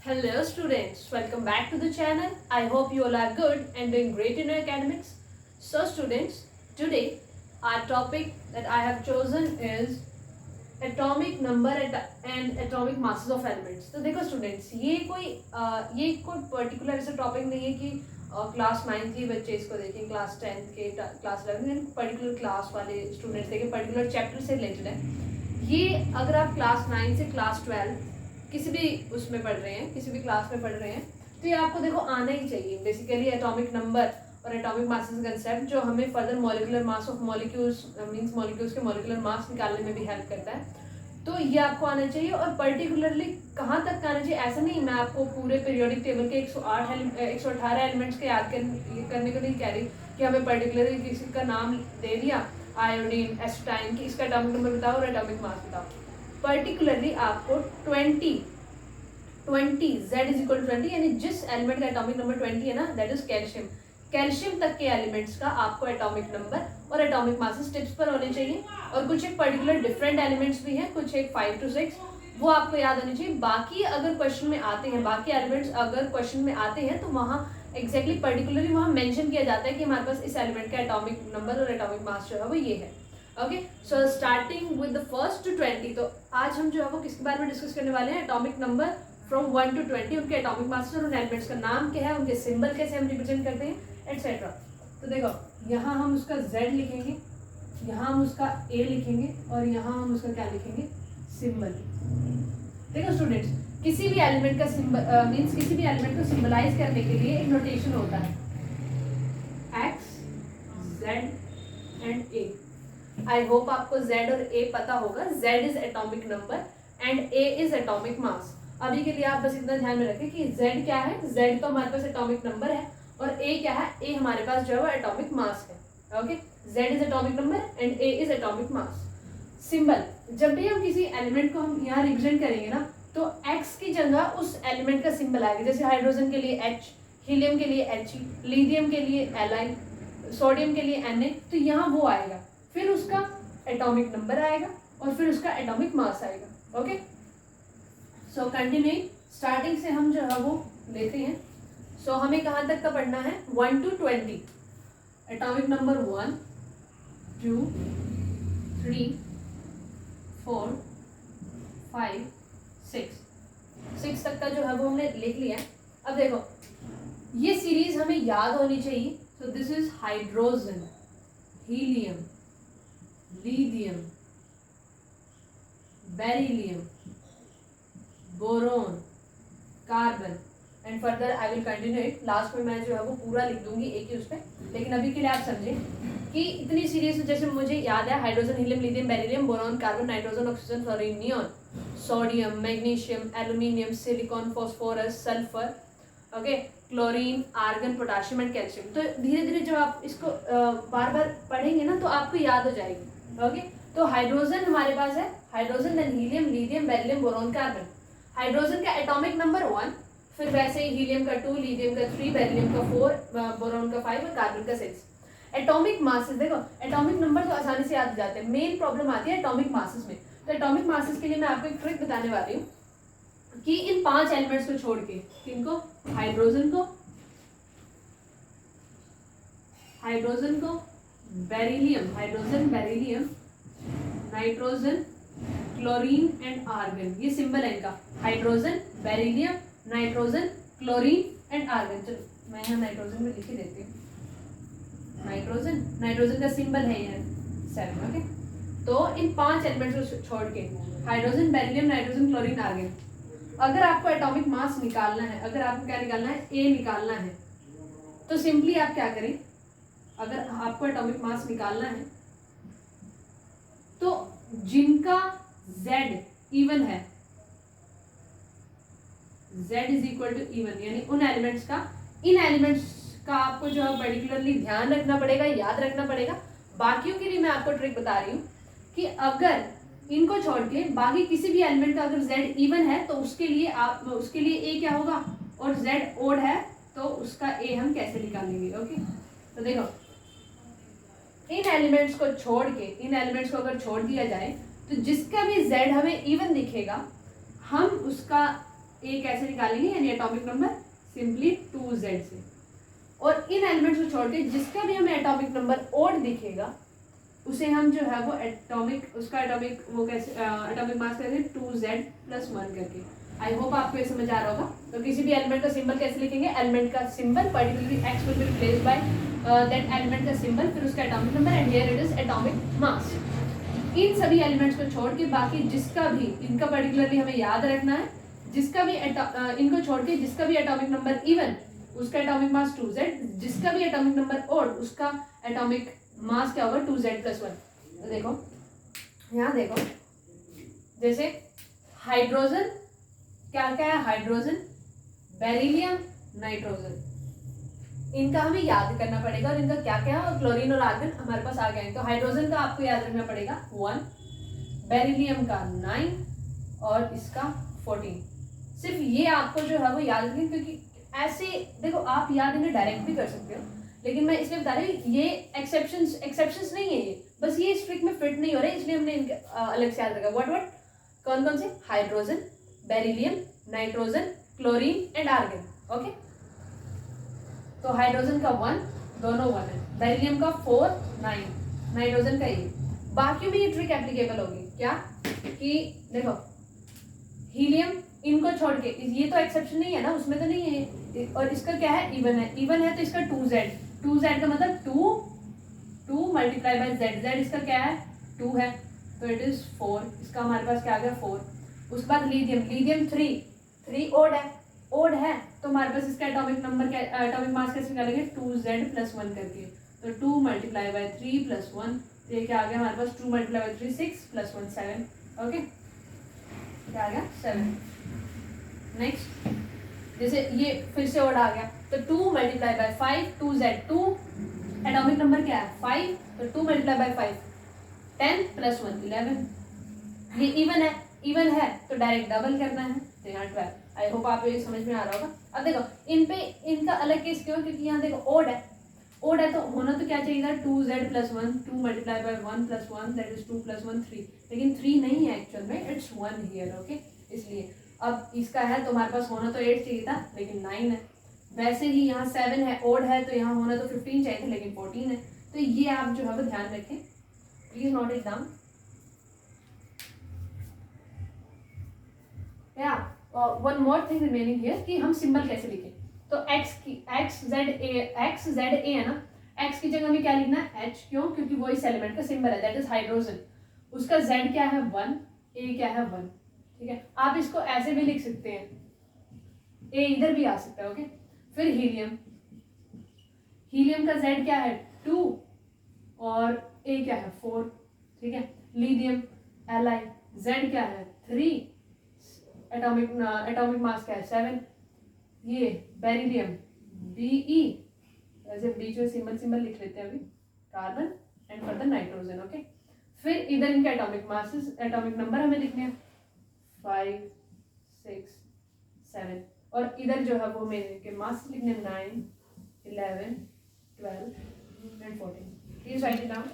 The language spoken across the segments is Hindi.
Hello students, welcome back to the channel. I hope you all are good and doing great in your academics. So students, today our topic that I have chosen is atomic number and atomic masses of elements. तो देखो students, ये कोई particular ऐसा topic नहीं है कि क्लास 9th के बच्चे इसको देखें, क्लास 10th के, क्लास 11th, पर्टिकुलर क्लास वाले स्टूडेंट्स देखें, पर्टिकुलर चैप्टर से रिलेटेड है ये। अगर आप क्लास 9 से क्लास 12 किसी भी उसमें पढ़ रहे हैं, किसी भी क्लास में पढ़ रहे हैं, तो ये आपको देखो आना ही चाहिए। बेसिकली एटॉमिक नंबर और एटॉमिक मासेस कंसेप्ट जो हमें further molecular mass of molecules means molecules के मॉलिक्यूलर मास निकालने में भी हेल्प करता है, तो ये आपको आना चाहिए। और पर्टिकुलरली कहाँ तक आना चाहिए ऐसा नहीं, मैं आपको पूरे पीरियोडिक टेबल के 118 एलिमेंट्स के याद करने को नहीं कह रही कि हमें पर्टिकुलरली किसी का नाम दे दिया आयोडीन एस्टाइन कि इसका एटॉमिक नंबर बताओ और एटॉमिक मास बताओ। पर्टिकुलरली आपको 20 Z इज इक्वल टू 20 यानी जिस एलिमेंट का एटॉमिक नंबर 20 है ना, दैट इज कैल्शियम। कैल्शियम तक के एलिमेंट्स का आपको एटॉमिक नंबर और एटॉमिक मासेस टिप्स पर होने चाहिए। और कुछ एक पर्टिकुलर डिफरेंट एलिमेंट्स भी हैं, कुछ एक 5 to 6 वो आपको याद होनी चाहिए। बाकी अगर क्वेश्चन में आते हैं, बाकी एलिमेंट्स अगर क्वेश्चन में आते हैं तो वहाँ एग्जैक्टली पर्टिकुलरली वहाँ मेंशन किया जाता है कि हमारे पास इस एलिमेंट का एटॉमिक नंबर और एटॉमिक मास जो है वो ये है। Okay, so starting with the first two 20, तो आज हम जो है वो किसके बारे में डिस्कस करने वाले हैं? एटॉमिक नंबर फ्रॉम 1 to 20, उनके एटॉमिक मास और उन एलिमेंट्स का नाम क्या है, उनके सिंबल कैसे हम रिप्रेजेंट करते हैं, एटसेट्रा। तो देखो यहाँ हम उसका Z लिखेंगे, यहाँ हम उसका A लिखेंगे और यहाँ हम उसका क्या लिखेंगे, सिंबल। देखो स्टूडेंट्स, किसी भी एलिमेंट का सिंबल मींस किसी भी एलिमेंट को सिंबलाइज करने के लिए एक नोटेशन होता है, X, Z and A। I hope आपको Z और A पता होगा। Z is atomic number and A is atomic मास। अभी के लिए आप बस इतना ध्यान में रखें कि Z क्या है, Z तो हमारे पास एटॉमिक नंबर है और A क्या है, A हमारे पास जो है वो एटॉमिक मास है। Okay, Z is atomic number and A is atomic mass. Symbol, जब भी हम किसी एलिमेंट को हम यहाँ रिप्रेजेंट करेंगे ना, तो X की जगह उस एलिमेंट का सिंबल आएगा। जैसे हाइड्रोजन के लिए H, हीलियम के लिए He, लिथियम के लिए Li, सोडियम के लिए Na, तो यहाँ वो आएगा, फिर उसका एटॉमिक नंबर आएगा और फिर उसका एटॉमिक मास आएगा। ओके, सो कंटिन्यू स्टार्टिंग से हम जो है वो लेते हैं। सो हमें कहाँ तक का पढ़ना है? 1 to 20। एटॉमिक नंबर 1, 2, 3, 4, 5, 6 तक का जो है वो हमने लिख लिया है। अब देखो ये सीरीज हमें याद होनी चाहिए। सो this is hydrogen, helium, lithium, beryllium, boron, carbon and further I will continue it. Last में मैं जो है वो पूरा लिख दूंगी एक ही उस पर, लेकिन अभी के लिए आप समझें कि इतनी सीरीज जैसे मुझे याद है hydrogen, helium, lithium, beryllium, boron, carbon, nitrogen, oxygen, fluorine, neon, sodium, magnesium, aluminium, silicon, phosphorus, sulphur, okay, chlorine, argon, potassium and calcium. तो धीरे धीरे जब आप इसको बार बार पढ़ेंगे ना तो आपको याद हो जाएगी। ओके, तो हाइड्रोजन हमारे पास है, hydrogen, then helium, lithium, beryllium, boron, carbon. Hydrogen का एटॉमिक नंबर 1, फिर वैसे ही हीलियम का 2, लिथियम का 3, बेरिलियम का 4, बोरोन का 5 और कार्बन का 6। एटॉमिक मासेस, देखो एटॉमिक नंबर तो आसानी से याद हो जाते हैं, मेन प्रॉब्लम आती है एटॉमिक मासेस में। तो एटॉमिक मासेस के लिए मैं आपको एक ट्रिक बताने वाली हूँ कि इन 5 एलिमेंट्स को छोड़ के, किनको, हाइड्रोजन को, beryllium, hydrogen, beryllium, nitrogen, chlorine and argon, ये सिंबल है इनका, hydrogen, beryllium, nitrogen, chlorine and argon. चलो मैं यहाँ नाइट्रोजन में लिख ही देती हूँ, नाइट्रोजन का सिंबल है यहाँ 7। ओके, तो इन 5 एलिमेंट्स को छोड़ के hydrogen, beryllium, nitrogen, chlorine, argon, अगर आपको एटॉमिक मास निकालना है, अगर आपको क्या निकालना है, A निकालना है, तो सिंपली आप क्या करें, अगर आपको एटॉमिक मास निकालना है तो जिनका Z इवन है, Z is equal to even, यानी उन एलिमेंट्स का, इन एलिमेंट्स का आपको जो है पर्टिकुलरली ध्यान रखना पड़ेगा, याद रखना पड़ेगा। बाकियों के लिए मैं आपको ट्रिक बता रही हूँ कि अगर इनको छोड़ के बाकी किसी भी एलिमेंट का अगर Z इवन है तो उसके लिए A क्या होगा, और Z ओड है तो उसका A हम कैसे निकालेंगे। ओके, तो देखो इन एलिमेंट्स को अगर छोड़ दिया जाए तो जिसका भी Z हमें इवन दिखेगा, हम उसका ए कैसे निकालेंगे, यानी एटॉमिक नंबर सिंपली 2z से। और इन एलिमेंट्स को छोड़ के जिसका भी हमें एटॉमिक नंबर ओड दिखेगा उसे हम जो है वो एटॉमिक, उसका एटॉमिक वो कैसे एटॉमिक मास कैसे 2z+1 करके। आई होप आपको ये समझ आ रहा होगा। तो किसी भी एलिमेंट का सिंबल कैसे लिखेंगे, एलिमेंट का symbol particularly x will be replaced by that element का सिंबल, फिर उसका atomic number and here it is atomic mass. इन सभी एलिमेंट्स को छोड़ के बाकी जिसका भी, इनका पर्टिकुलरली हमें याद रखना है, जिसका भी इनको छोड़ के जिसका भी एटॉमिक नंबर इवन उसका एटॉमिक मास 2z, जिसका भी एटॉमिक नंबर ओड उसका एटॉमिक मास क्या होगा 2z+1। तो देखो यहाँ देखो, जैसे हाइड्रोजन क्या क्या है, हाइड्रोजन, बेरिलियम, नाइट्रोजन, इनका हमें याद करना पड़ेगा और इनका क्या क्या है, और क्लोरीन और आर्गन हमारे पास आ गए हैं। तो हाइड्रोजन का आपको याद रखना पड़ेगा 1, बेरिलियम का 9 और इसका 14। सिर्फ ये आपको जो है वो याद रखें, क्योंकि ऐसे देखो आप याद इन्हें डायरेक्ट भी कर सकते हो, लेकिन मैं इसलिए बता रही हूँ ये एक्सेप्शंस नहीं है, ये बस ये इस ट्रिक में फिट नहीं हो रहे, इसलिए हमने इनके अलग से याद रखा। व्हाट कौन कौन से, hydrogen, beryllium, nitrogen, chlorine and argon. Okay, तो हाइड्रोजन का 1, दोनों 1 है, बेरिलियम का 4, 9, नाइट्रोजन का 8। बाकी में ये ट्रिक एप्लीकेबल होगी क्या, कि देखो हीलियम इनको छोड़ के, ये तो एक्सेप्शन नहीं है ना, उसमें तो नहीं है, और इसका क्या है, इवन है, इवन है तो इसका 2z का मतलब 2 मल्टीप्लाई बाय z, इसका क्या है 2 है, तो इट इज 4, इसका हमारे पास क्या आ गया 4। उसके बाद लिथियम 3 ओड है तो हमारे पास इसका एटॉमिक नंबर क्या, एटॉमिक मास कैसे निकालेंगे 2z+1 करके, तो 2 मल्टीप्लाई बाय 3+1, तो ये क्या आ गया हमारे पास 2 मल्टीप्लाई बाय 3 6+1 7। ओके, क्या आ गया 7। नेक्स्ट, जैसे ये फिर से ओड आ गया, तो 2 multiply by 5 2z, 2 atomic number क्या है 5, तो 2 मल्टीप्लाई बाय 5 10+1 11। ये इवन है तो डायरेक्ट डबल करना है, तो यहाँ 12। आई होप आप ये समझ में आ रहा होगा। अब देखो इनका अलग केस क्यों, क्योंकि यहाँ देखो ओड है तो होना तो क्या चाहिए था 2z+1, 2 multiply by 1+1 that is 2+1 3, लेकिन 3 नहीं है एक्चुअल में, इट्स 1 हियर। ओके, इसलिए अब इसका है तो हमारे पास होना तो 8 चाहिए था, लेकिन 9 है। वैसे ही यहाँ 7 है, ओड है तो यहाँ होना तो 15 चाहिए था, लेकिन 14 है। तो ये आप जो है वो ध्यान रखें, please note it down. One more thing remaining here कि हम सिंबल कैसे लिखें। तो एक्स जेड ए है ना, एक्स की जगह हमें क्या लिखना है एच, क्यों, क्योंकि वो इस एलिमेंट का सिंबल है, दैट इज हाइड्रोजन। उसका जेड क्या है 1, ए क्या है 1। ठीक है, आप इसको ऐसे भी लिख सकते हैं, ए इधर भी आ सकता है। ओके, फिर हीलियम का जेड क्या है 2 और ए क्या है 4। ठीक है, लिथियम एल जेड क्या है 3, एटॉमिक मास क्या है 7। ये बेरिलियम Be, ऐसे बीच में सिंबल लिख लेते हैं अभी, carbon and further nitrogen. Okay, फिर इधर इनके एटॉमिक मासेस, एटॉमिक नंबर हमें लिखने हैं 5 6 7, और इधर जो है वो मेरे के मास लिखने 9 11 12 and 14। Please write it down.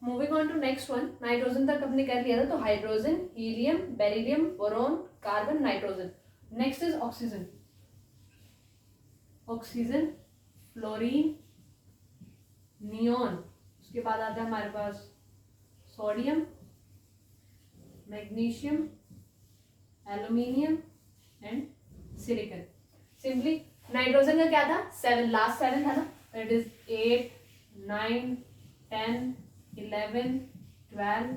Moving on to next one, nitrogen तक हमने कर लिया था, तो hydrogen, helium, beryllium, boron, carbon, nitrogen. Next is oxygen, fluorine, neon. उसके बाद आता है हमारे पास sodium, magnesium, aluminium and silicon. Simply nitrogen का क्या था 7, लास्ट 7 था ना, इट इज 8 9 10 11 12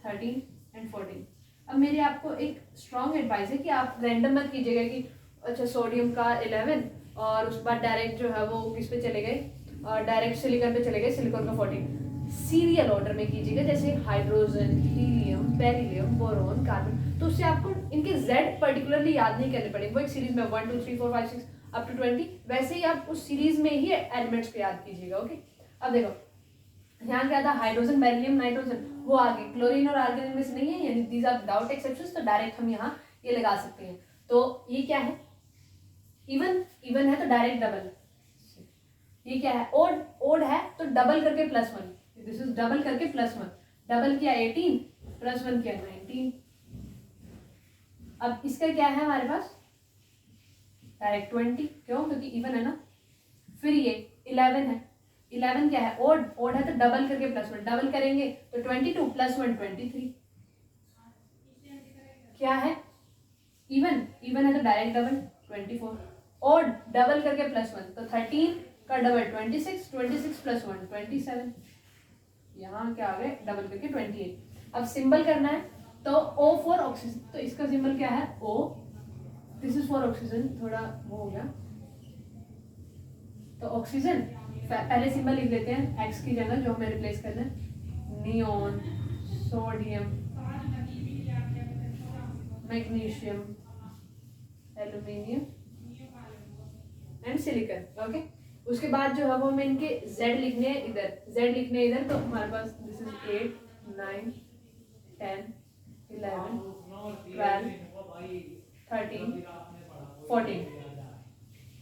13 एंड 14। अब मेरी आपको एक स्ट्रॉन्ग एडवाइस है कि आप रैंडम मत कीजिएगा कि अच्छा सोडियम का 11 और उसके बाद डायरेक्ट जो है वो किस पे चले गए, और डायरेक्ट सिलिकॉन पे चले गए, सिलिकॉन का 14। सीरियल ऑर्डर में कीजिएगा, जैसे hydrogen, helium, beryllium, boron, carbon, तो उससे आपको इनके जेड पर्टिकुलरली याद नहीं करने पड़ेंगे। वो एक सीरीज में 1 2 3 4 5 6 अप टू 20, वैसे ही आप उस सीरीज में ही एलिमेंट्स को याद कीजिएगा। ओके, अब देखो यहाँ क्या था हाइड्रोजन, बेरिलियम, नाइट्रोजन, वो आगे क्लोरीन और आर्गन इनमें से नहीं है, यानी दीज आर विदाउट एक्सेप्शंस, तो डायरेक्ट हम यहाँ ये लगा सकते हैं। तो ये क्या है इवन है तो डायरेक्ट डबल। ये क्या है ओड है तो डबल करके +1, दिस इज डबल करके +1, डबल किया 18 प्लस 1 किया 19। अब इसका क्या है हमारे पास, डायरेक्ट 20, क्यों, क्योंकि इवन है ना। फिर ये 11 है, 11 क्या है, ओड, ओड है तो डबल करके प्लस 1, डबल करेंगे तो 22 प्लस 1 23। क्या है, इवन, इवन है तो डायरेक्ट डबल 24, ओड डबल करके प्लस 1 तो 13 का डबल 26, 26 प्लस 1 27, यहाँ क्या आ गए डबल करके 28। अब सिंबल करना है तो O फॉर ऑक्सीजन, तो इसका सिंबल क्या है O, this is for oxygen, थोड़ा वो हो गया तो ऑक्सीजन पहले सिंबल लिख लेते हैं X की जगह जो हमें रिप्लेस करना है, neon, sodium, magnesium, aluminium and silicon. Okay, उसके बाद जो है वो हमें इनके Z लिखने हैं इधर, Z लिखने हैं इधर, तो हमारे पास दिस इज 8 9 10 11 12 13 14।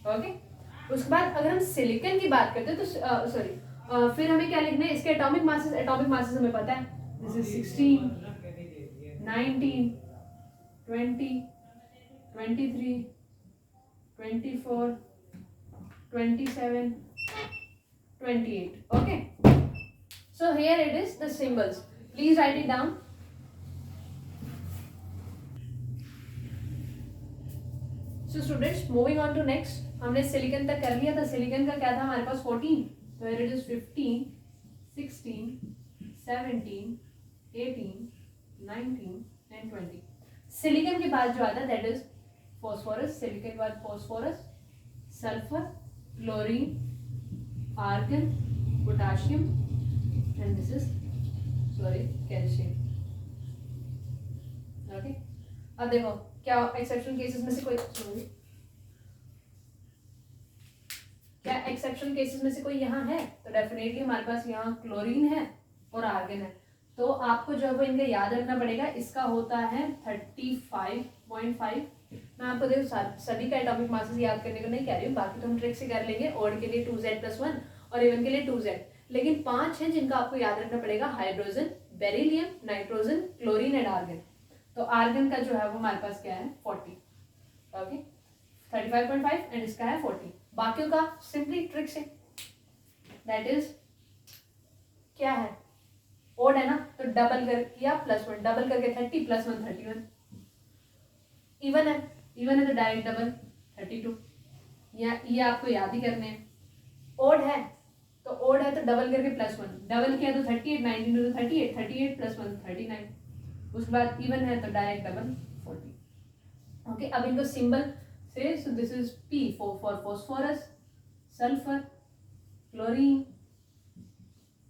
ओके, उसके बाद अगर हम सिलिकॉन की बात करते हैं तो सॉरी फिर हमें क्या लिखना है, इसके एटॉमिक मासेस हमें पता है, this is 16 19 20 23 24 27 28। okay, so here it is the symbols, please write it down. So students, moving on to next, हमने सिलिकॉन तक कर लिया था। सिलिकॉन का क्या था हमारे पास 14, तो here it is 15 16 17 18 19 and 20। Silicon के बाद जो आता है दैट इज फॉस्फोरस, सिलिकॉन के बाद phosphorus, sulphur, chlorine, argon, potassium and this is calcium. Okay, अब देखो क्या एक्सेप्शन केसेस में से कोई, क्या एक्सेप्शन केसेस में से कोई यहाँ है, तो डेफिनेटली हमारे पास यहाँ क्लोरीन है और आर्गन है। तो आपको जो है वो इनका याद रखना पड़ेगा, इसका होता है 35.5। मैं आपको देखो सभी का एटॉमिक मासेस याद करने को नहीं कह रही हूँ, बाकी तो हम ट्रिक से कर लेंगे। ऑड के लिए 2Z+1 और इवन के लिए 2Z, लेकिन 5 हैं जिनका आपको याद रखना पड़ेगा, hydrogen, beryllium, nitrogen, chlorine and argon. तो आर्गन का जो है वो हमारे पास क्या है 40। ओके, 35.5 एंड इसका है 40। बाकियों का सिंपली ट्रिक से, दैट इज क्या है, ओड है ना तो डबल कर किया प्लस 1, डबल करके 30 प्लस 1 31। इवन है, इवन है तो डायरेक्ट डबल 32, या ये आपको याद ही करने हैं। ओड है तो ओड है तो डबल करके प्लस 1, डबल किया तो 38, 19 तो 38, 38 प्लस 1 39। उसके बाद इवन है तो डायरेक्ट डबल 40। ओके, अब इनको सिंबल से, so this is P for phosphorus, sulphur, chlorine,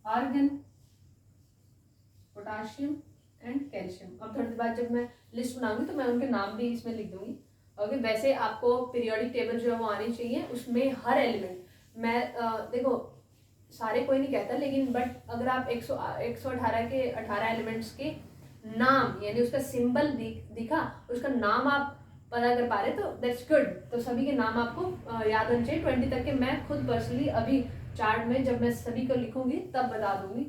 argon, potassium and calcium. अब थोड़ी देर बाद जब मैं लिस्ट बनाऊंगी तो मैं उनके नाम भी इसमें लिख दूंगी। ओके, वैसे आपको पीरियोडिक टेबल जो है वो आनी चाहिए, उसमें हर एलिमेंट, मैं देखो सारे कोई नहीं कहता, लेकिन बट अगर आप 118 के 18 एलिमेंट्स के नाम यानी उसका सिंबल दिखा, उसका नाम आप पता कर पा रहे तो दैट्स गुड। तो सभी के नाम आपको याद होने चाहिए 20 तक के। मैं खुद पर्सनली अभी चार्ट में जब मैं सभी को लिखूंगी तब बता दूंगी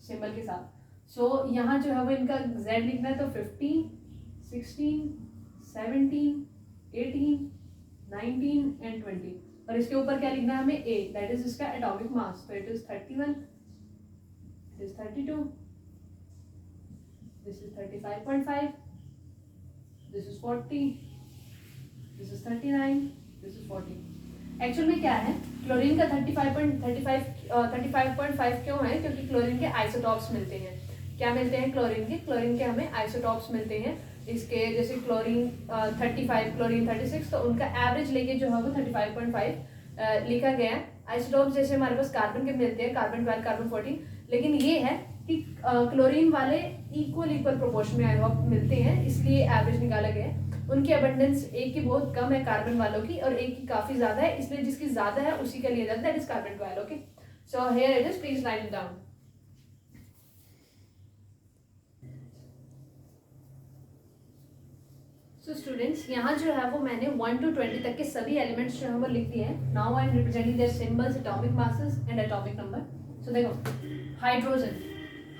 सिंबल के साथ। सो यहाँ जो है वो इनका Z लिखना है तो 15 16 17 18 19 एंड 20, और इसके ऊपर क्या लिखना है हमें A, दैट इज इसका एटॉमिक मास, तो it is 31, it is 32, this is 35.5, this is 40, this is 39, this is 40। Actual में क्या है, क्लोरीन का 35.5 क्यों है, क्योंकि क्लोरीन के आइसोटॉप्स मिलते हैं। क्या मिलते हैं क्लोरीन के हमें आइसोटॉप्स मिलते हैं। इसके जैसे क्लोरीन 35, क्लोरीन 36, तो उनका एवरेज लेके जो है वो 35.5 लिखा गया है। आइसोटॉप्स जैसे हमारे पास कार्बन के मिलते हैं, कार्बन 12, कार्बन 14, लेकिन ये है कि क्लोरीन वाले इक्वल प्रोपोर्शन में आइसोटॉप मिलते हैं, इसलिए एवरेज निकाला गया है। उनकी अबंडेंस एक की बहुत कम है कार्बन वालों की, और एक की काफी ज्यादा है, इसलिए जिसकी ज्यादा है उसी का लिया जाता है, that is carbon 12। Okay, so here it is, please write it down. So students, यहाँ जो है वो मैंने 1 to 20 तक के सभी एलिमेंट्स जो है वो लिख दिए हैं। Now I am representing their symbols, atomic masses and atomic number. So देखो, हाइड्रोजन,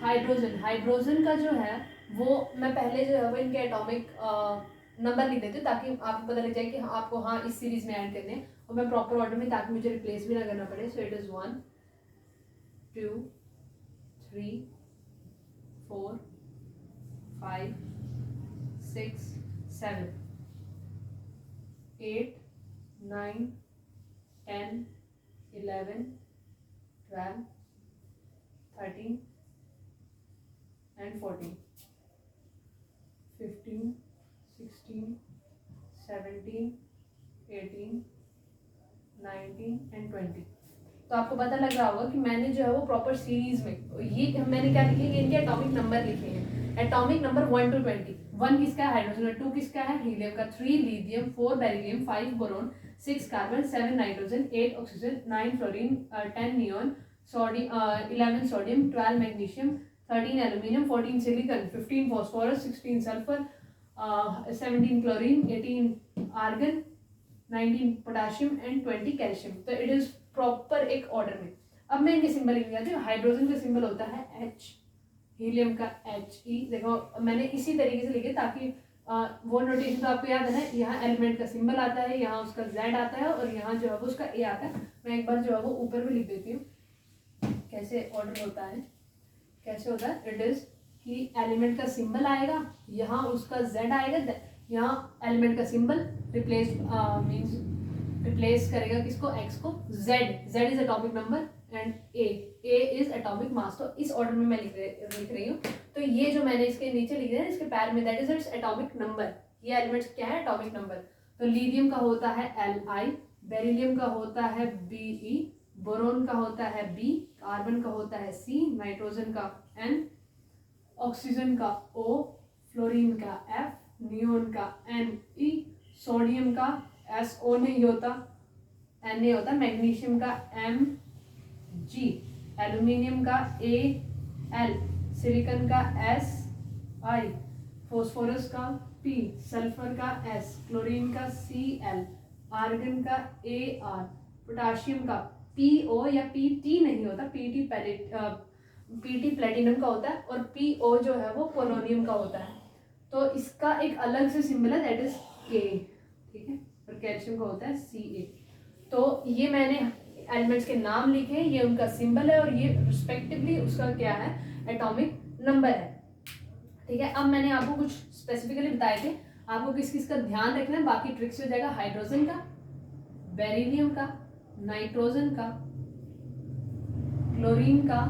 हाइड्रोजन का जो है वो मैं पहले जो है वो इनके एटॉमिक नंबर लिख देती हूँ ताकि आपको पता लग जाए कि आपको हाँ इस सीरीज में ऐड करने हैं, और मैं प्रॉपर ऑर्डर में, ताकि मुझे रिप्लेस भी ना करना पड़े. So it is 1 2 3 4 5 6 7 8 9 10 11 12 13 and 14 15 16 17 18 19 and 20. तो आपको पता लग रहा होगा कि मैंने जो है वो प्रॉपर सीरीज में ये मैंने क्या लिखे हैं, इनके एटॉमिक नंबर लिखे हैं. Atomic number 1 to 20. 1 किसका है? हाइड्रोजन का. 2 किसका है? हीलियम का. 3 lithium, 4 beryllium, 5 boron, 6 carbon, 7 nitrogen, 8 oxygen, 9 fluorine, 10 neon, 11 sodium, 12 magnesium, 13 aluminium, 14 silicon, 15 phosphorus, 16 sulphur, 17 chlorine, 18 argon, 19 potassium and 20 calcium. तो इट इज प्रॉपर एक ऑर्डर में. अब मैं इनके सिंबल लिख जाती हूँ. हाइड्रोजन का सिंबल होता है H, हीलियम का He. देखो मैंने इसी तरीके से लिखे ताकि वो नोटेशन तो आपको याद है ना. यहाँ एलिमेंट का सिंबल आता है, यहाँ उसका Z आता है, और यहाँ जो है वो उसका A आता है. मैं एक बार जो है वो ऊपर भी लिख देती हूँ कैसे ऑर्डर होता है. कैसे होता है? इट इज कि एलिमेंट का सिंबल आएगा, यहाँ उसका Z आएगा, यहाँ एलिमेंट का सिंबल रिप्लेस मीन्स रिप्लेस करेगा किसको? X को. Z is atomic number and A is atomic मास. तो इस ऑर्डर में मैं लिख रही हूँ. तो ये जो मैंने इसके नीचे लिख दिया है इसके पैर में, that is its atomic number. ये एलिमेंट्स क्या है? Atomic number. तो लिथियम का होता है Li, बेरिलियम का होता है Be, बोरोन का होता है B, कार्बन का होता है C, नाइट्रोजन का N, ऑक्सीजन का O, फ्लोरीन का F, नियोन का Ne, सोडियम का SO नहीं होता, Na होता, मैग्नीशियम का Mg, एल्यूमिनियम का Al, सिलिकॉन का Si, फॉस्फोरस का P, सल्फर का S, क्लोरीन का Cl, आर्गन का Ar, पोटाशियम का PO या PT नहीं होता, PT प्लेटिनम का होता है, और PO जो है वो पोलोनियम का होता है. तो इसका एक अलग से सिंबल है, दैट इज K. ठीक है. और कैल्शियम का होता है Ca. तो ये मैंने एलिमेंट्स के नाम लिखे, ये उनका सिंबल है, और ये रिस्पेक्टिवली उसका क्या है? एटॉमिक नंबर है. ठीक है. अब मैंने आपको कुछ स्पेसिफिकली बताए थे, आपको किस किस का ध्यान रखना है. बाकी ट्रिक्स हो जाएगा हाइड्रोजन का, बेरिलियम का, नाइट्रोजन का, क्लोरीन का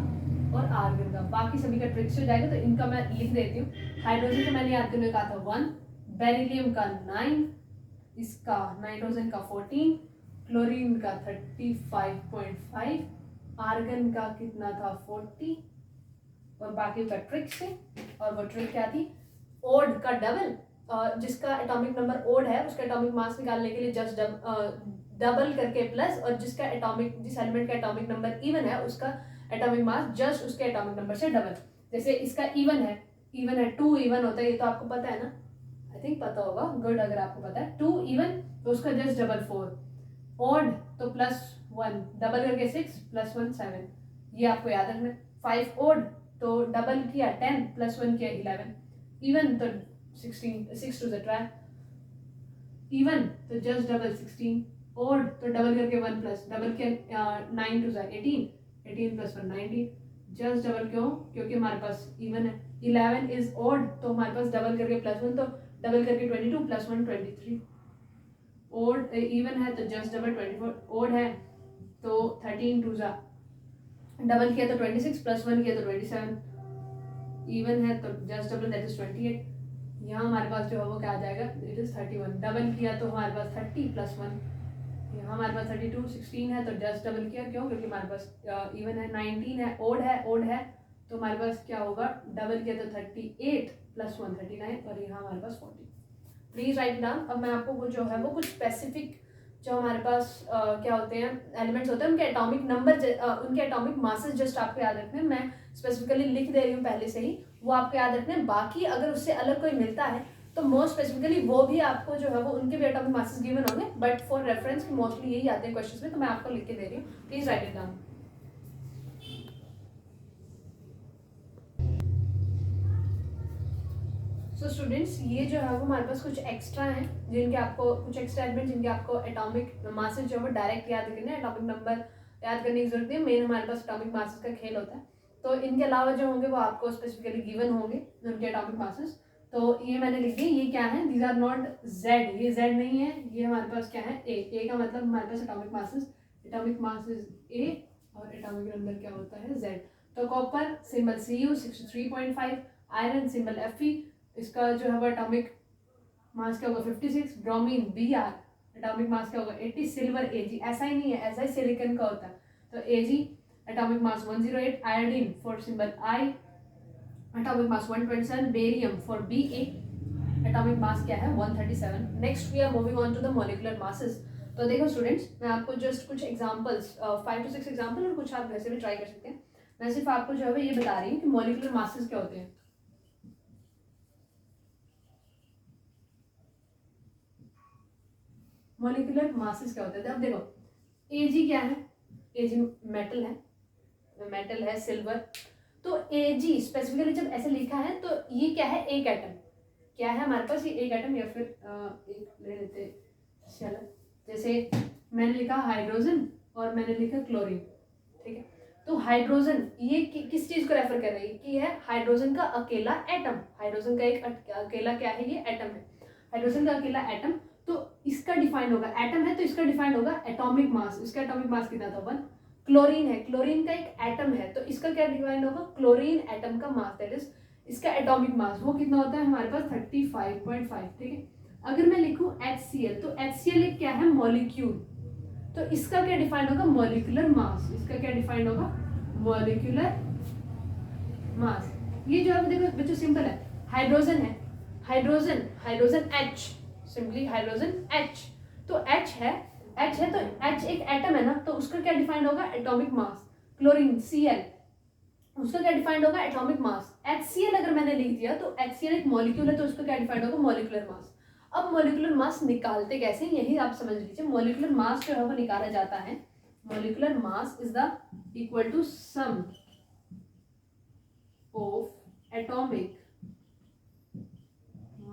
और आर्गन का. बाकी सभी का ट्रिक्स हो जाएगा. तो इनका मैं लिख देती हूँ. हाइड्रोजन का मैंने याद करने कहा था 1, बेरिलियम का 9, इसका नाइट्रोजन का 14, क्लोरीन का 35.5, आर्गन का कितना था? 40, और बाकी का ट्रिक्स है. और वो ट्रिक क्या थी? ओड का डबल. जिसका एटॉमिक नंबर ओड है उसका एटॉमिक मास निकालने के लिए जस्ट डबल करके प्लस, और जिस एलिमेंट का एटॉमिक नंबर इवन है उसका एटॉमिक मास जस्ट उसके एटॉमिक नंबर से डबल. जैसे इसका इवन है 2 इवन होता है, ये तो आपको पता है ना. आई थिंक पता होगा. गुड. अगर आपको पता है 2 इवन तो उसका जस्ट डबल 4. ऑड तो +1, डबल करके 6 +1 7. ये आपको याद रखना. 5 ऑड तो डबल किया 10 +1 किया 11. इवन तो 16, 6 to the 12. इवन तो जस्ट डबल 16. ऑड तो डबल करके 1 प्लस डबल किया 9 to the 18, 18 + 1 19. जस्ट डबल क्यों? क्योंकि हमारे पास इवन है. 11 इज ऑड तो हमारे पास डबल करके +1 तो डबल करके 22 + 1 23. ऑड इवन है तो जस्ट डबल 24. ऑड है तो 13 to the डबल किया तो 26 + 1 किया तो 27. इवन है तो जस्ट डबल दैट इज 28. यहाँ हमारे पास जो है वो क्या आ जाएगा? It is 31. डबल किया तो हमारे पास 30 + 1. यहाँ हमारे पास 32. 16 है तो जस्ट डबल किया. क्यों? क्योंकि हमारे पास इवन है. 19 है, ओड है तो हमारे पास क्या होगा? डबल किया तो 38 + 1 39, और यहाँ हमारे पास 40. Please write down. अब मैं आपको वो जो है वो कुछ स्पेसिफिक जो हमारे पास क्या होते हैं एलिमेंट्स होते हैं उनके एटॉमिक नंबर उनके एटॉमिक मासेस जस्ट आपको याद रखने हैं. मैं स्पेसिफिकली लिख दे रही हूँ पहले से ही, वो आपको याद रखने हैं. बाकी अगर उससे अलग कोई मिलता है तो मोस्ट स्पेसिफिकली वो भी आपको जो है वो उनके भी एटॉमिक मासेस गिवन होंगे, बट फॉर रेफरेंस मोस्टली यही आते हैं क्वेश्चंस में, तो मैं आपको लिख के दे रही हूँ. Please write it down. So students, ये जो है वो हमारे पास कुछ एक्स्ट्रा हैं जिनके आपको कुछ एक्स्ट्रा एलिमेंट जिनके आपको एटॉमिक मासेस जो है वो डायरेक्ट याद करने हैं, एटॉमिक नंबर याद करने की जरूरत नहीं है। मेन हमारे पास एटॉमिक मासेस का खेल होता है। तो इनके अलावा जो होंगे वो आपको स्पेसिफिकली गिवन होंगे उनके एटॉमिक मासेस। तो ये मैंने लिख दिए, ये क्या है, दीज आर नॉट जेड, ये जेड नहीं है, ये हमारे पास क्या है ए का मतलब हमारे पास एटॉमिक मासेस ए और एटॉमिक नंबर क्या होता है जेड। तो copper symbol Cu 63.5, iron symbol Fe, इसका जो है वो एटॉमिक मास क्या होगा 56, ब्रोमीन Br एटॉमिक मास क्या होगा 80, सिल्वर Ag, ऐसा ही नहीं है, ऐसा ही सिलिकॉन का होता है। तो Ag atomic mass 108, iodine for symbol I atomic mass 127, barium for Ba atomic mass क्या है 137। Next we are moving on to the molecular masses. तो देखो स्टूडेंट्स, मैं आपको जस्ट कुछ एग्जांपल्स 5 to 6 एग्जांपल और कुछ आप वैसे भी ट्राई कर सकते हैं। मैं सिर्फ आपको जो है ये बता रही हूँ कि मॉलिक्यूलर मासेस क्या होते हैं। मॉलिक्यूलर मासेस क्या होते हैं, अब देखो Ag क्या है, Ag मेटल है सिल्वर। तो Ag स्पेसिफिकली जब ऐसे लिखा है तो ये क्या है, एक एटम क्या है हमारे पास, ये एक एटम, या फिर एक ले लेते चलो, जैसे मैंने लिखा हाइड्रोजन और मैंने लिखा क्लोरीन, ठीक है। तो हाइड्रोजन ये किस चीज को रेफर कर रही है कि है हाइड्रोजन का अकेला एटम, हाइड्रोजन का एक अकेला क्या है, ये एटम है, हाइड्रोजन का अकेला एटम। तो इसका डिफाइन होगा, एटम है तो इसका डिफाइन होगा एटॉमिक मास, इसका एटॉमिक मास कितना था 1। क्लोरीन है, क्लोरीन का एक एटम है तो इसका क्या डिफाइन होगा, क्लोरीन एटम का मास, दैट इज इसका एटॉमिक मास वो कितना होता है हमारे पास 35.5, ठीक है। अगर मैं लिखूं HCl, तो HCl एक क्या है, मॉलिक्यूल, तो इसका क्या डिफाइन होगा, मॉलिक्यूलर मास, इसका क्या डिफाइन होगा, मॉलिक्यूलर मास। ये जो है देखो बच्चों सिंपल है, हाइड्रोजन है, hydrogen H, simply hydrogen H, तो H है तो H एक एटम है ना, तो उसका क्या डिफाइंड होगा, एटॉमिक मास। क्लोरीन Cl, उसका क्या डिफाइंड होगा, एटॉमिक मास। HCl अगर मैंने लिख दिया तो HCl एक मॉलिक्यूल है तो उसका क्या डिफाइंड होगा, मॉलिक्यूलर मास। अब मॉलिक्यूलर मास निकालते कैसे, यही आप समझ लीजिए। मॉलिक्यूलर मास जो है वो निकाला जाता है, molecular mass is the equal to sum of atomic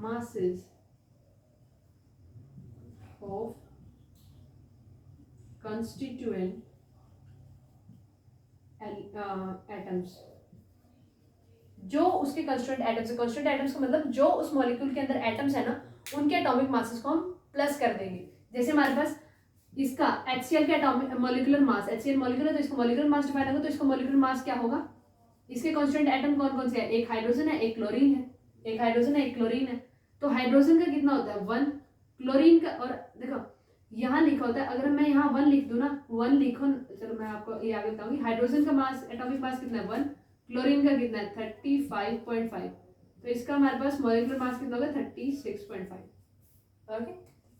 masses of constituent atoms, जो उसके कंस्टिट्यूएंट एटम्स है, कंस्टिट्यूएंट एटम्स का मतलब जो उस मॉलिक्यूल के अंदर एटम्स है ना, उनके एटॉमिक मासेस को हम प्लस कर देंगे। जैसे हमारे पास इसका HCl का atomic molecular mass, HCl molecule है तो इसका मॉलिक्यूलर मास डिफाइन होगा, तो इसका मॉलिक्यूलर मास क्या होगा, इसके कंस्टिट्यूएंट एटम कौन कौन से है, एक हाइड्रोजन है एक क्लोरीन है, एक हाइड्रोजन है एक क्लोरीन है। तो हाइड्रोजन का कितना होता है 1, क्लोरीन का, और देखो यहाँ लिखा होता है, अगर मैं यहाँ 1 लिख दूँ ना, 1 लिखो, चलो मैं आपको ये आगे बताऊंगी। हाइड्रोजन का मास, एटॉमिक मास कितना है 1, क्लोरीन का कितना है 35.5, तो इसका हमारे पास मॉलिक्यूलर मास कितना होगा 36.5। Okay,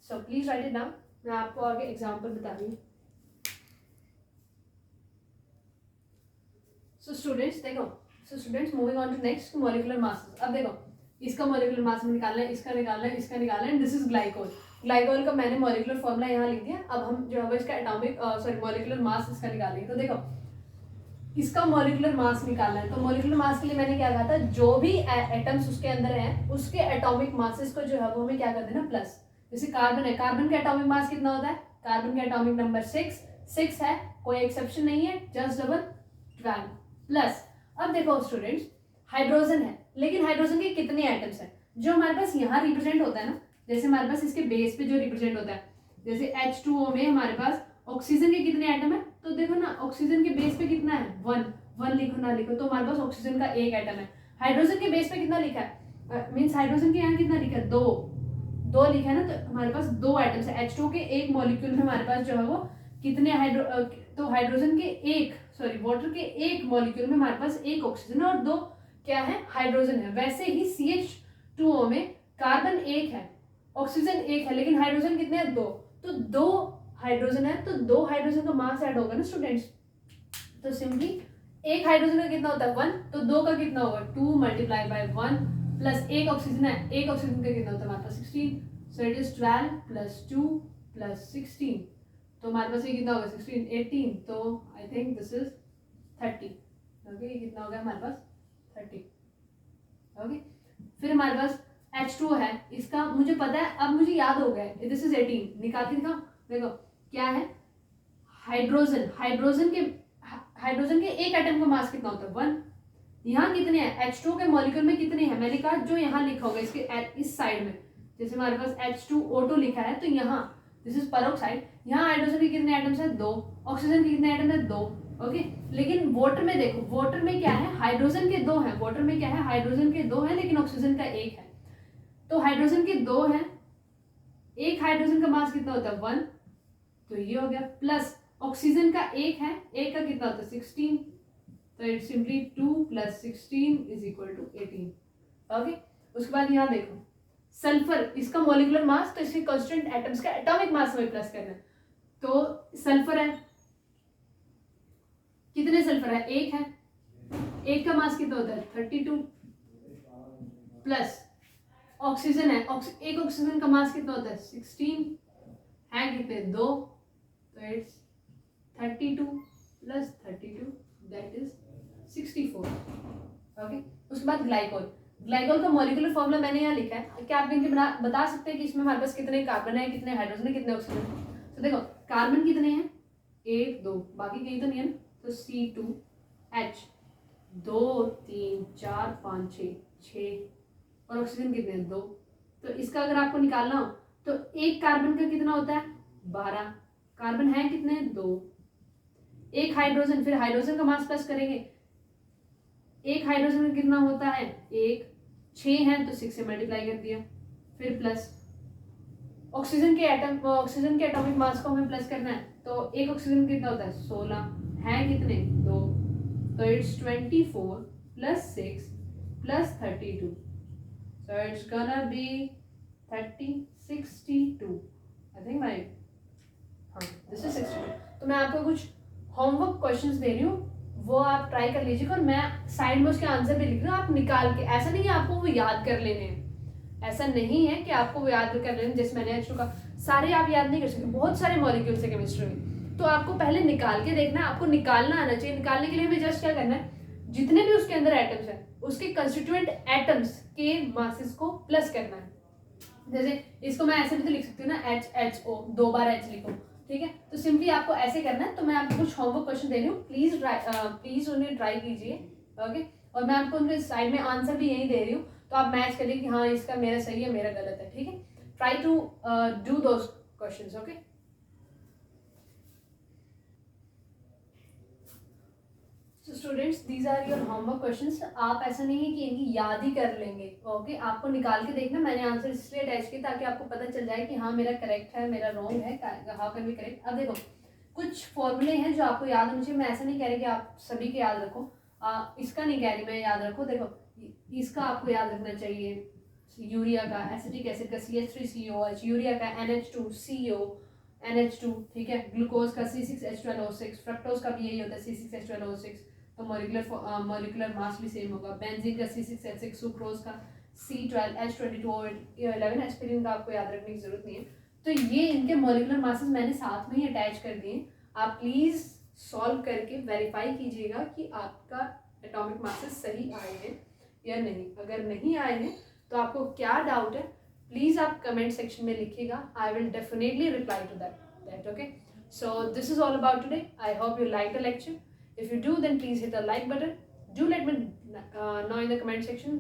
so please write it down, मैं आपको आगे एग्जाम्पल बता रही हूँ। सो स्टूडेंट्स देखो, moving on to next molecular mass. अब देखो इसका मॉलिक्यूलर मास निकालना है, इसका निकालना है, इसका निकालना है, दिस इज ग्लाइकोल। ग्लाइकोल का मैंने मॉलिक्यूलर फॉर्मूला यहाँ लिख दिया। अब हम जो है इसका एटॉमिक मॉलिक्यूलर मास इसका निकालेंगे। तो देखो इसका मॉलिक्यूलर मास निकालना है, तो मॉलिक्यूलर मास के लिए मैंने क्या कहा था, जो भी एटम्स उसके अंदर हैं उसके एटॉमिक मासेस को जो है वो हमें क्या कर देना प्लस। जैसे कार्बन है, कार्बन का एटॉमिक मास कितना होता है, कार्बन का एटॉमिक नंबर 6 है, कोई एक्सेप्शन नहीं है, जस्ट डबल 12 प्लस। अब देखो स्टूडेंट्स, हाइड्रोजन है, लेकिन हाइड्रोजन के कितने एटम्स हैं, जो हमारे पास यहाँ रिप्रेजेंट होता है ना, जैसे हमारे पास इसके बेस पे जो रिप्रेजेंट होता है, जैसे H2O में हमारे पास ऑक्सीजन के कितने एटम है, तो देखो ना ऑक्सीजन के बेस पे कितना है 1 लिखो ना लिखो, तो हमारे पास ऑक्सीजन का एक एटम है। हाइड्रोजन के बेस पे कितना लिखा है, मीन्स हाइड्रोजन के यहाँ कितना लिखा है 2 लिखा है ना, तो हमारे पास 2 एटम्स है। H2O के एक मॉलिक्यूल में हमारे पास जो है वो कितने तो हाइड्रोजन के एक वाटर के एक मॉलिक्यूल में हमारे पास एक ऑक्सीजन और 2 क्या है, हाइड्रोजन है। वैसे ही CH2O में कार्बन एक है, ऑक्सीजन एक है, लेकिन हाइड्रोजन कितने हैं 2, तो 2 हाइड्रोजन है, तो 2 हाइड्रोजन का मास ऐड होगा ना स्टूडेंट्स। तो सिंपली एक हाइड्रोजन का कितना होता है 1, तो 2 का कितना होगा 2 मल्टीप्लाई बाय 1 प्लस एक ऑक्सीजन है, एक ऑक्सीजन का कितना होता है हमारे पास 16, so it is 12 plus 2 plus 16, तो हमारे पास ये कितना होगा 16 18, तो I think this is 30। Okay, ये कितना हो गया हमारे पास 30। ओके, फिर हमारे पास H2O है, इसका मुझे पता है, अब मुझे याद हो गया है, दिस इज 18, निकाल के दिखाओ, देखो क्या है, हाइड्रोजन, हाइड्रोजन के एक एटम का मास कितना होता है 1। यहाँ कितने हैं, H2O के मॉलिक्यूल में कितने हैं, मैंने कहा जो यहाँ लिखा होगा इसके इस साइड में, जैसे हमारे पास H2O2 लिखा है तो यहाँ दिस इज पेरोक्साइड, यहाँ हाइड्रोजन के कितने एटम्स हैं 2, ऑक्सीजन के कितने एटम्स हैं 2, ओके। लेकिन वाटर में देखो, वाटर में क्या है, हाइड्रोजन के 2 हैं, वाटर में क्या है, हाइड्रोजन के 2 हैं लेकिन ऑक्सीजन का 1 है, तो हाइड्रोजन के 2 हैं, एक हाइड्रोजन का मास कितना होता है 1, तो ये हो गया, प्लस ऑक्सीजन का 1 है, एक का कितना होता है 16, तो it simply 2 + 16 is equal to 18, okay. उसके बाद यहाँ देखो सल्फर, इसका मॉलिक्यूलर मास, तो इसके कांस्टेंट एटम्स का एटॉमिक मास हमें प्लस करना है, तो सल्फर है, कितने सल्फर है, एक है, एक का मास कितना होता है 32, प्लस ऑक्सीजन है, एक ऑक्सीजन का मास कितना होता है 16, है कितने 2, तो इट्स 32 + 32 दैट इज 64, ओके। उसके बाद ग्लाइकोल, ग्लाइकोल का मॉलिक्यूलर फॉर्मूला मैंने यहाँ लिखा है, क्या आप इनके बता सकते हैं कि इसमें हमारे पास कितने कार्बन है, कितने हाइड्रोजन है, कितने ऑक्सीजन है, तो देखो कार्बन कितने हैं 1 2, बाकी कहीं तो नहीं है ना, तो C2H 2 3 4 5 6 और ऑक्सीजन कितने हैं 2, तो इसका अगर आपको निकालना हो तो एक कार्बन का कितना होता है 12, कार्बन है कितने 2, एक हाइड्रोजन, फिर हाइड्रोजन का मास प्लस करेंगे, एक हाइड्रोजन का कितना होता है 1, 6 है तो 6 से मल्टीप्लाई कर दिया, फिर प्लस ऑक्सीजन के एटॉमिक मास को हमें प्लस करना है, तो एक ऑक्सीजन कितना होता है 16, है कितने 2, तो it's 24 + 6 + 32, so it's gonna be 62, I think my this is 62। तो मैं आपको कुछ होमवर्क क्वेश्चंस दे रही हूँ, वो आप ट्राई कर लीजिएगा और मैं साइड में उसके आंसर भी लिख रही हूँ, आप निकाल के, ऐसा नहीं है आपको वो याद कर लेने हैं, ऐसा नहीं है कि आपको वो याद कर लेने, जैसे मैंने आज का सारे आप याद नहीं कर सकते, बहुत सारे मॉलिक्यूल्स है केमिस्ट्री में, तो आपको पहले निकाल के देखना है, आपको निकालना आना चाहिए, निकालने के लिए हमें जस्ट क्या करना है, जितने भी उसके अंदर एटम्स हैं उसके कंस्टिट्यूएंट एटम्स के मासेस को प्लस करना है, जैसे इसको मैं ऐसे भी तो लिख सकती हूँ ना, HHO 2 बार H लिखो, ठीक है, तो सिंपली आपको ऐसे करना है। तो मैं आपको कुछ होमवर्क क्वेश्चन दे रही हूँ, प्लीज उन्हें ट्राई कीजिए, ओके, और मैं आपको उनके साइड में आंसर भी यही दे रही हूँ, तो आप मैच करिए कि हाँ इसका मेरा सही है मेरा गलत है, ठीक है, try to do those questions, okay. So students, these are your homework questions। आप ऐसा नहीं है कि इनकी याद ही कर लेंगे, ओके, आपको निकाल के देखना, मैंने आंसर इसलिए अटैच किया ताकि आपको पता चल जाए कि हाँ मेरा करेक्ट है मेरा रॉन्ग है, हाउ कैन बी करेक्ट। अब देखो कुछ फॉर्मूले हैं जो आपको याद होने चाहिए, मैं ऐसा नहीं कह रही कि आप सभी के याद रखो, इसका नहीं कह रही मैं याद रखो, देखो इसका आपको याद रखना चाहिए, यूरिया का एसिटिक एसिड का CH3COH, यूरिया का NH2CO NH2, ठीक है, ग्लूकोज का C6H12O6, फ्रक्टोज का भी यही होता है C6H12O6, तो मॉलिक्यूलर मास भी सेम होगा, बेंजीन का C6H6, सुक्रोज का C12H22O11, एस्पिरिन का आपको याद रखने की जरूरत नहीं है, तो ये इनके मॉलिक्यूलर मासेस मैंने साथ में ही अटैच कर दिए, आप प्लीज सॉल्व करके वेरीफाई कीजिएगा कि आपका एटॉमिक मासेस सही आए हैं या नहीं, अगर नहीं आए हैं तो आपको क्या डाउट है प्लीज आप कमेंट सेक्शन में लिखिएगा, I will definitely reply to that, okay. So this is all about today, I hope you like the lecture, if you do then please hit the like button, do let me know in the comment section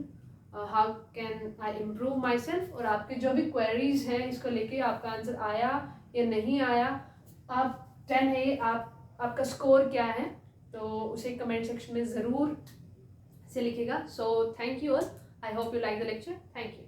how can I improve myself, और आपके जो भी queries हैं इसको लेके आपका आंसर आया या नहीं आया, आप 10 है, आपका स्कोर क्या है, तो उसे कमेंट सेक्शन में ज़रूर से लिखिएगा। So thank you all, I hope you like the lecture, thank you.